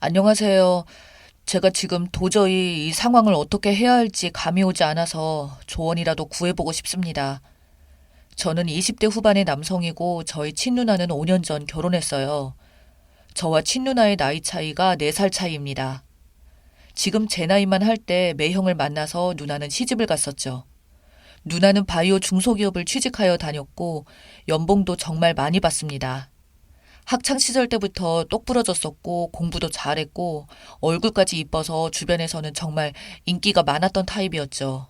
안녕하세요. 제가 지금 도저히 이 상황을 어떻게 해야 할지 감이 오지 않아서 조언이라도 구해보고 싶습니다. 저는 20대 후반의 남성이고 저희 친누나는 5년 전 결혼했어요. 저와 친누나의 나이 차이가 4살 차이입니다. 지금 제 나이만 할 때 매형을 만나서 누나는 시집을 갔었죠. 누나는 바이오 중소기업을 취직하여 다녔고 연봉도 정말 많이 받습니다. 학창 시절 때부터 똑부러졌었고 공부도 잘했고 얼굴까지 이뻐서 주변에서는 정말 인기가 많았던 타입이었죠.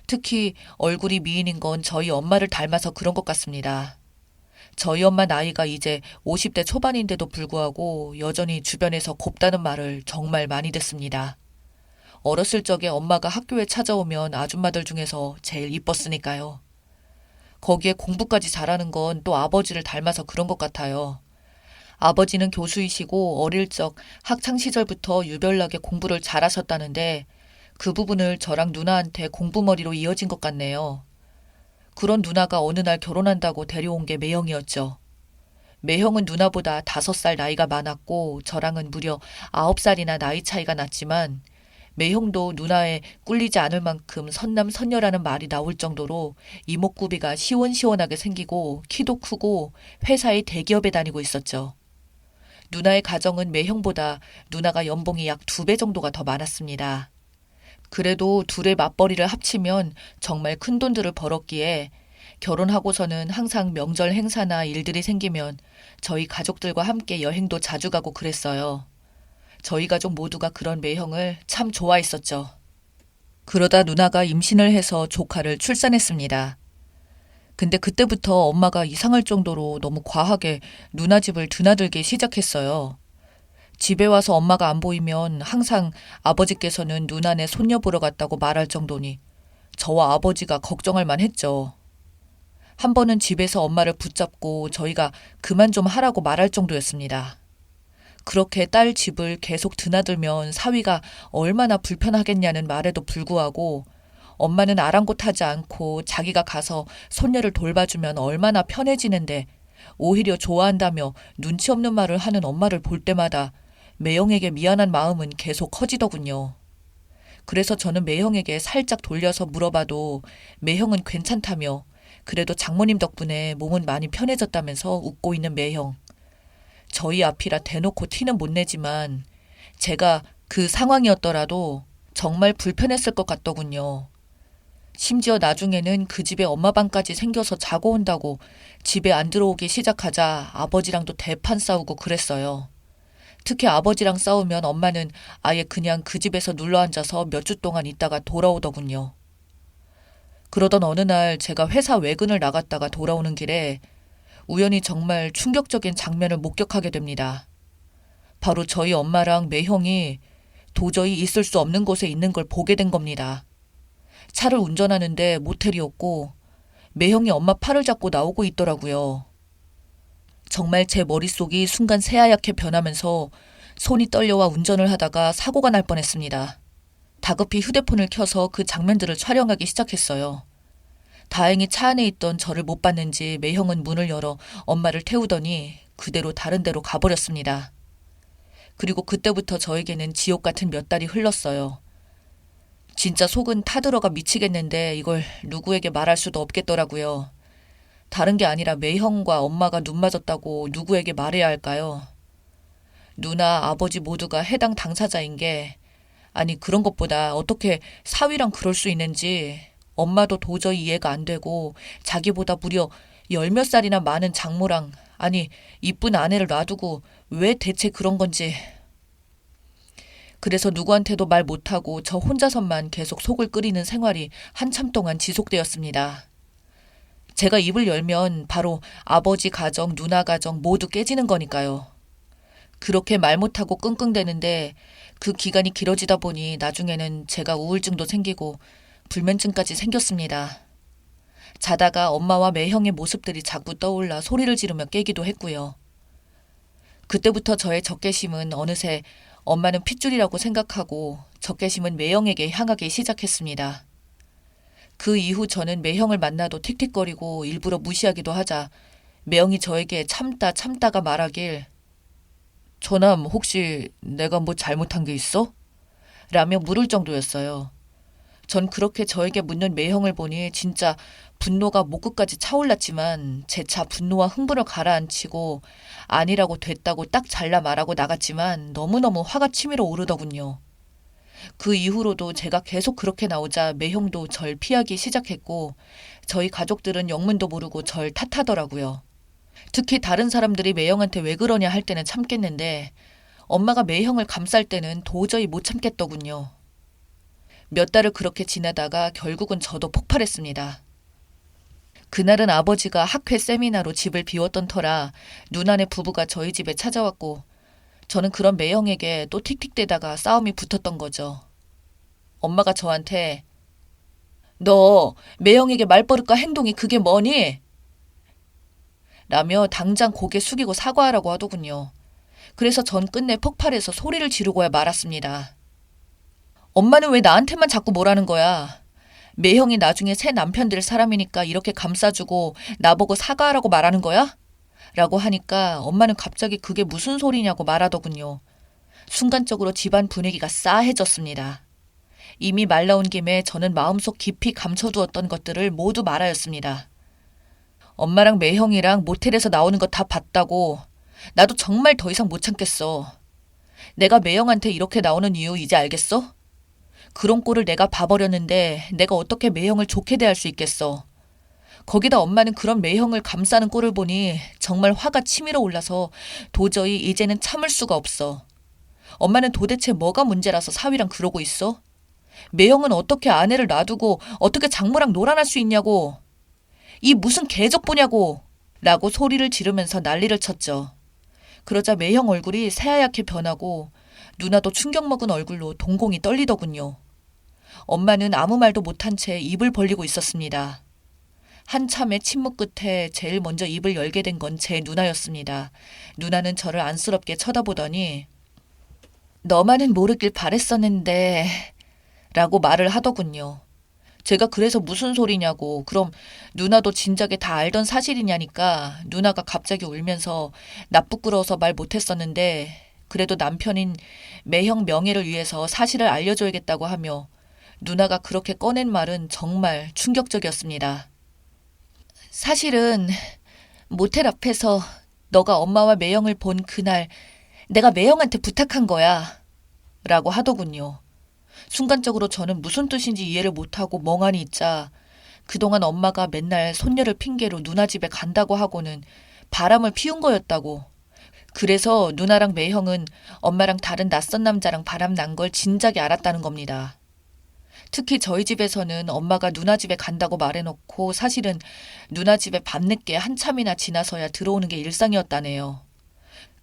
특히 얼굴이 미인인 건 저희 엄마를 닮아서 그런 것 같습니다. 저희 엄마 나이가 이제 50대 초반인데도 불구하고 여전히 주변에서 곱다는 말을 정말 많이 듣습니다. 어렸을 적에 엄마가 학교에 찾아오면 아줌마들 중에서 제일 이뻤으니까요. 거기에 공부까지 잘하는 건 또 아버지를 닮아서 그런 것 같아요. 아버지는 교수이시고 어릴 적 학창 시절부터 유별나게 공부를 잘하셨다는데 그 부분을 저랑 누나한테 공부머리로 이어진 것 같네요. 그런 누나가 어느 날 결혼한다고 데려온 게 매형이었죠. 매형은 누나보다 5살 나이가 많았고 저랑은 무려 9살이나 나이 차이가 났지만 매형도 누나에 꿀리지 않을 만큼 선남선녀라는 말이 나올 정도로 이목구비가 시원시원하게 생기고 키도 크고 회사의 대기업에 다니고 있었죠. 누나의 가정은 매형보다 누나가 연봉이 약 2배 정도가 더 많았습니다. 그래도 둘의 맞벌이를 합치면 정말 큰 돈들을 벌었기에 결혼하고서는 항상 명절 행사나 일들이 생기면 저희 가족들과 함께 여행도 자주 가고 그랬어요. 저희 가족 모두가 그런 매형을 참 좋아했었죠. 그러다 누나가 임신을 해서 조카를 출산했습니다. 근데 그때부터 엄마가 이상할 정도로 너무 과하게 누나 집을 드나들기 시작했어요. 집에 와서 엄마가 안 보이면 항상 아버지께서는 누나네 손녀 보러 갔다고 말할 정도니 저와 아버지가 걱정할 만했죠. 한 번은 집에서 엄마를 붙잡고 저희가 그만 좀 하라고 말할 정도였습니다. 그렇게 딸 집을 계속 드나들면 사위가 얼마나 불편하겠냐는 말에도 불구하고 엄마는 아랑곳하지 않고 자기가 가서 손녀를 돌봐주면 얼마나 편해지는데 오히려 좋아한다며 눈치 없는 말을 하는 엄마를 볼 때마다 매형에게 미안한 마음은 계속 커지더군요. 그래서 저는 매형에게 살짝 돌려서 물어봐도 매형은 괜찮다며 그래도 장모님 덕분에 몸은 많이 편해졌다면서 웃고 있는 매형. 저희 앞이라 대놓고 티는 못 내지만 제가 그 상황이었더라도 정말 불편했을 것 같더군요. 심지어 나중에는 그 집에 엄마 방까지 생겨서 자고 온다고 집에 안 들어오기 시작하자 아버지랑도 대판 싸우고 그랬어요. 특히 아버지랑 싸우면 엄마는 아예 그냥 그 집에서 눌러앉아서 몇 주 동안 있다가 돌아오더군요. 그러던 어느 날 제가 회사 외근을 나갔다가 돌아오는 길에 우연히 정말 충격적인 장면을 목격하게 됩니다. 바로 저희 엄마랑 매형이 도저히 있을 수 없는 곳에 있는 걸 보게 된 겁니다. 차를 운전하는데 모텔이었고 매형이 엄마 팔을 잡고 나오고 있더라고요. 정말 제 머릿속이 순간 새하얗게 변하면서 손이 떨려와 운전을 하다가 사고가 날 뻔했습니다. 다급히 휴대폰을 켜서 그 장면들을 촬영하기 시작했어요. 다행히 차 안에 있던 저를 못 봤는지 매형은 문을 열어 엄마를 태우더니 그대로 다른 데로 가버렸습니다. 그리고 그때부터 저에게는 지옥 같은 몇 달이 흘렀어요. 진짜 속은 타들어가 미치겠는데 이걸 누구에게 말할 수도 없겠더라고요. 다른 게 아니라 매형과 엄마가 눈 맞았다고 누구에게 말해야 할까요? 누나, 아버지 모두가 해당 당사자인 게 아니 그런 것보다 어떻게 사위랑 그럴 수 있는지 엄마도 도저히 이해가 안 되고 자기보다 무려 10몇 살이나 많은 장모랑 아니 이쁜 아내를 놔두고 왜 대체 그런 건지. 그래서 누구한테도 말 못하고 저 혼자서만 계속 속을 끓이는 생활이 한참 동안 지속되었습니다. 제가 입을 열면 바로 아버지 가정, 누나 가정 모두 깨지는 거니까요. 그렇게 말 못하고 끙끙대는데 그 기간이 길어지다 보니 나중에는 제가 우울증도 생기고 불면증까지 생겼습니다. 자다가 엄마와 매형의 모습들이 자꾸 떠올라 소리를 지르며 깨기도 했고요. 그때부터 저의 적개심은 어느새 엄마는 핏줄이라고 생각하고 적개심은 매형에게 향하기 시작했습니다. 그 이후 저는 매형을 만나도 틱틱거리고 일부러 무시하기도 하자 매형이 저에게 참다가 말하길 저남 혹시 내가 뭐 잘못한 게 있어? 라며 물을 정도였어요. 전 그렇게 저에게 묻는 매형을 보니 진짜 분노가 목끝까지 차올랐지만 재차 분노와 흥분을 가라앉히고 아니라고 됐다고 딱 잘라 말하고 나갔지만 너무너무 화가 치밀어 오르더군요. 그 이후로도 제가 계속 그렇게 나오자 매형도 절 피하기 시작했고 저희 가족들은 영문도 모르고 절 탓하더라고요. 특히 다른 사람들이 매형한테 왜 그러냐 할 때는 참겠는데 엄마가 매형을 감쌀 때는 도저히 못 참겠더군요. 몇 달을 그렇게 지내다가 결국은 저도 폭발했습니다. 그날은 아버지가 학회 세미나로 집을 비웠던 터라 누나네 부부가 저희 집에 찾아왔고 저는 그런 매형에게 또 틱틱대다가 싸움이 붙었던 거죠. 엄마가 저한테 너 매형에게 말버릇과 행동이 그게 뭐니? 라며 당장 고개 숙이고 사과하라고 하더군요. 그래서 전 끝내 폭발해서 소리를 지르고야 말았습니다. 엄마는 왜 나한테만 자꾸 뭐라는 거야? 매형이 나중에 새 남편 될 사람이니까 이렇게 감싸주고 나보고 사과하라고 말하는 거야? 라고 하니까 엄마는 갑자기 그게 무슨 소리냐고 말하더군요. 순간적으로 집안 분위기가 싸해졌습니다. 이미 말 나온 김에 저는 마음속 깊이 감춰두었던 것들을 모두 말하였습니다. 엄마랑 매형이랑 모텔에서 나오는 거 다 봤다고. 나도 정말 더 이상 못 참겠어. 내가 매형한테 이렇게 나오는 이유 이제 알겠어? 그런 꼴을 내가 봐버렸는데 내가 어떻게 매형을 좋게 대할 수 있겠어. 거기다 엄마는 그런 매형을 감싸는 꼴을 보니 정말 화가 치밀어 올라서 도저히 이제는 참을 수가 없어. 엄마는 도대체 뭐가 문제라서 사위랑 그러고 있어? 매형은 어떻게 아내를 놔두고 어떻게 장모랑 놀아날 수 있냐고. 이 무슨 개적보냐고. 라고 소리를 지르면서 난리를 쳤죠. 그러자 매형 얼굴이 새하얗게 변하고 누나도 충격먹은 얼굴로 동공이 떨리더군요. 엄마는 아무 말도 못한 채 입을 벌리고 있었습니다. 한참의 침묵 끝에 제일 먼저 입을 열게 된 건 제 누나였습니다. 누나는 저를 안쓰럽게 쳐다보더니 너만은 모르길 바랬었는데 라고 말을 하더군요. 제가 그래서 무슨 소리냐고 그럼 누나도 진작에 다 알던 사실이냐니까 누나가 갑자기 울면서 나 부끄러워서 말 못했었는데 그래도 남편인 매형 명예를 위해서 사실을 알려줘야겠다고 하며 누나가 그렇게 꺼낸 말은 정말 충격적이었습니다. 사실은 모텔 앞에서 너가 엄마와 매형을 본 그날 내가 매형한테 부탁한 거야 라고 하더군요. 순간적으로 저는 무슨 뜻인지 이해를 못하고 멍하니 있자 그동안 엄마가 맨날 손녀를 핑계로 누나 집에 간다고 하고는 바람을 피운 거였다고. 그래서 누나랑 매형은 엄마랑 다른 낯선 남자랑 바람 난 걸 진작에 알았다는 겁니다. 특히 저희 집에서는 엄마가 누나 집에 간다고 말해놓고 사실은 누나 집에 밤늦게 한참이나 지나서야 들어오는 게 일상이었다네요.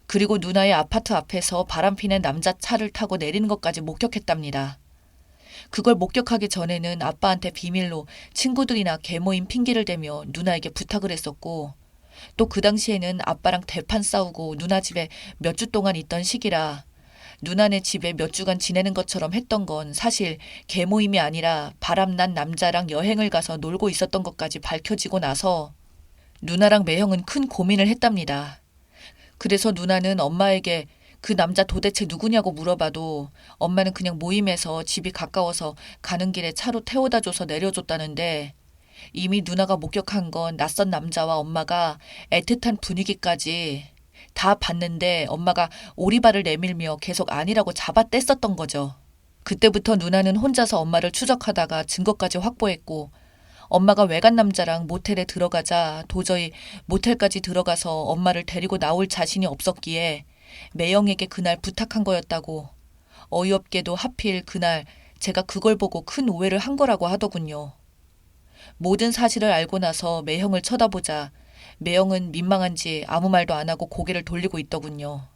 그리고 누나의 아파트 앞에서 바람피는 남자 차를 타고 내리는 것까지 목격했답니다. 그걸 목격하기 전에는 아빠한테 비밀로 친구들이나 계모임 핑계를 대며 누나에게 부탁을 했었고 또 그 당시에는 아빠랑 대판 싸우고 누나 집에 몇 주 동안 있던 시기라 누나네 집에 몇 주간 지내는 것처럼 했던 건 사실 계모임이 아니라 바람난 남자랑 여행을 가서 놀고 있었던 것까지 밝혀지고 나서 누나랑 매형은 큰 고민을 했답니다. 그래서 누나는 엄마에게 그 남자 도대체 누구냐고 물어봐도 엄마는 그냥 모임에서 집이 가까워서 가는 길에 차로 태워다 줘서 내려줬다는데 이미 누나가 목격한 건 낯선 남자와 엄마가 애틋한 분위기까지 다 봤는데 엄마가 오리발을 내밀며 계속 아니라고 잡아뗐었던 거죠. 그때부터 누나는 혼자서 엄마를 추적하다가 증거까지 확보했고 엄마가 외간 남자랑 모텔에 들어가자 도저히 모텔까지 들어가서 엄마를 데리고 나올 자신이 없었기에 매형에게 그날 부탁한 거였다고. 어이없게도 하필 그날 제가 그걸 보고 큰 오해를 한 거라고 하더군요. 모든 사실을 알고 나서 매형을 쳐다보자 매형은 민망한지 아무 말도 안 하고 고개를 돌리고 있더군요.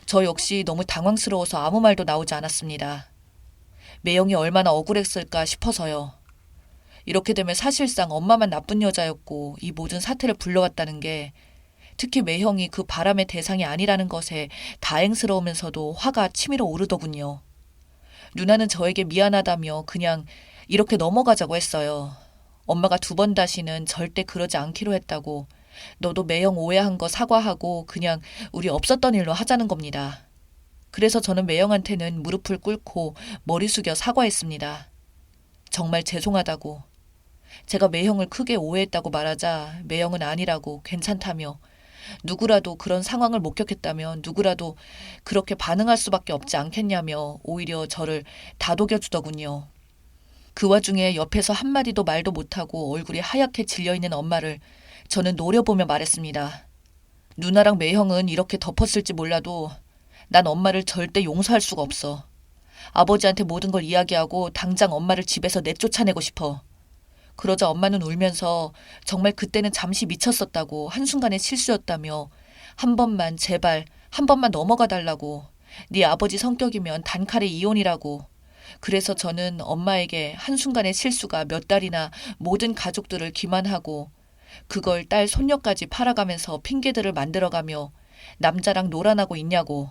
저 역시 너무 당황스러워서 아무 말도 나오지 않았습니다. 매형이 얼마나 억울했을까 싶어서요. 이렇게 되면 사실상 엄마만 나쁜 여자였고 이 모든 사태를 불러왔다는 게 특히 매형이 그 바람의 대상이 아니라는 것에 다행스러우면서도 화가 치밀어 오르더군요. 누나는 저에게 미안하다며 그냥 이렇게 넘어가자고 했어요. 엄마가 두 번 다시는 절대 그러지 않기로 했다고 너도 매형 오해한 거 사과하고 그냥 우리 없었던 일로 하자는 겁니다. 그래서 저는 매형한테는 무릎을 꿇고 머리 숙여 사과했습니다. 정말 죄송하다고. 제가 매형을 크게 오해했다고 말하자 매형은 아니라고 괜찮다며 누구라도 그런 상황을 목격했다면 누구라도 그렇게 반응할 수밖에 없지 않겠냐며 오히려 저를 다독여주더군요. 그 와중에 옆에서 한마디도 말도 못하고 얼굴이 하얗게 질려있는 엄마를 저는 노려보며 말했습니다. 누나랑 매형은 이렇게 덮었을지 몰라도 난 엄마를 절대 용서할 수가 없어. 아버지한테 모든 걸 이야기하고 당장 엄마를 집에서 내쫓아내고 싶어. 그러자 엄마는 울면서 정말 그때는 잠시 미쳤었다고 한순간의 실수였다며 한 번만 제발 한 번만 넘어가 달라고 네 아버지 성격이면 단칼에 이혼이라고 그래서 저는 엄마에게 한순간의 실수가 몇 달이나 모든 가족들을 기만하고 그걸 딸 손녀까지 팔아가면서 핑계들을 만들어가며 남자랑 놀아나고 있냐고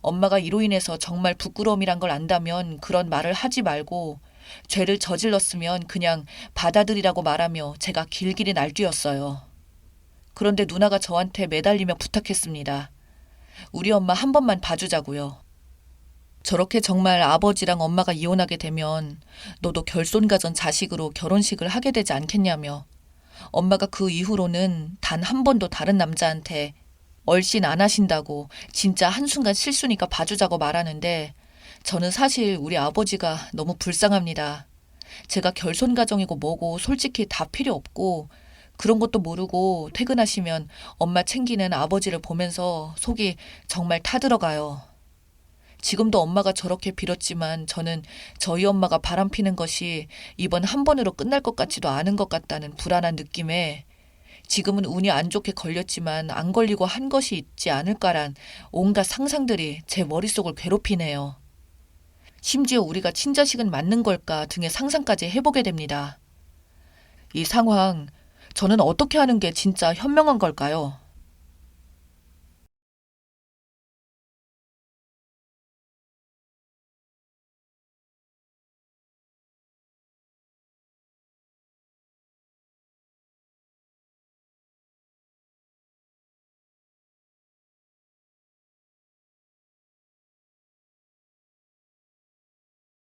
엄마가 이로 인해서 정말 부끄러움이란 걸 안다면 그런 말을 하지 말고 죄를 저질렀으면 그냥 받아들이라고 말하며 제가 길길이 날뛰었어요. 그런데 누나가 저한테 매달리며 부탁했습니다. 우리 엄마 한 번만 봐주자고요. 저렇게 정말 아버지랑 엄마가 이혼하게 되면 너도 결손가전 자식으로 결혼식을 하게 되지 않겠냐며 엄마가 그 이후로는 단 한 번도 다른 남자한테 얼씬 안 하신다고 진짜 한순간 실수니까 봐주자고 말하는데 저는 사실 우리 아버지가 너무 불쌍합니다. 제가 결손가정이고 뭐고 솔직히 다 필요 없고 그런 것도 모르고 퇴근하시면 엄마 챙기는 아버지를 보면서 속이 정말 타들어가요. 지금도 엄마가 저렇게 빌었지만 저는 저희 엄마가 바람피는 것이 이번 한 번으로 끝날 것 같지도 않은 것 같다는 불안한 느낌에 지금은 운이 안 좋게 걸렸지만 안 걸리고 한 것이 있지 않을까란 온갖 상상들이 제 머릿속을 괴롭히네요. 심지어 우리가 친자식은 맞는 걸까 등의 상상까지 해보게 됩니다. 이 상황, 저는 어떻게 하는 게 진짜 현명한 걸까요?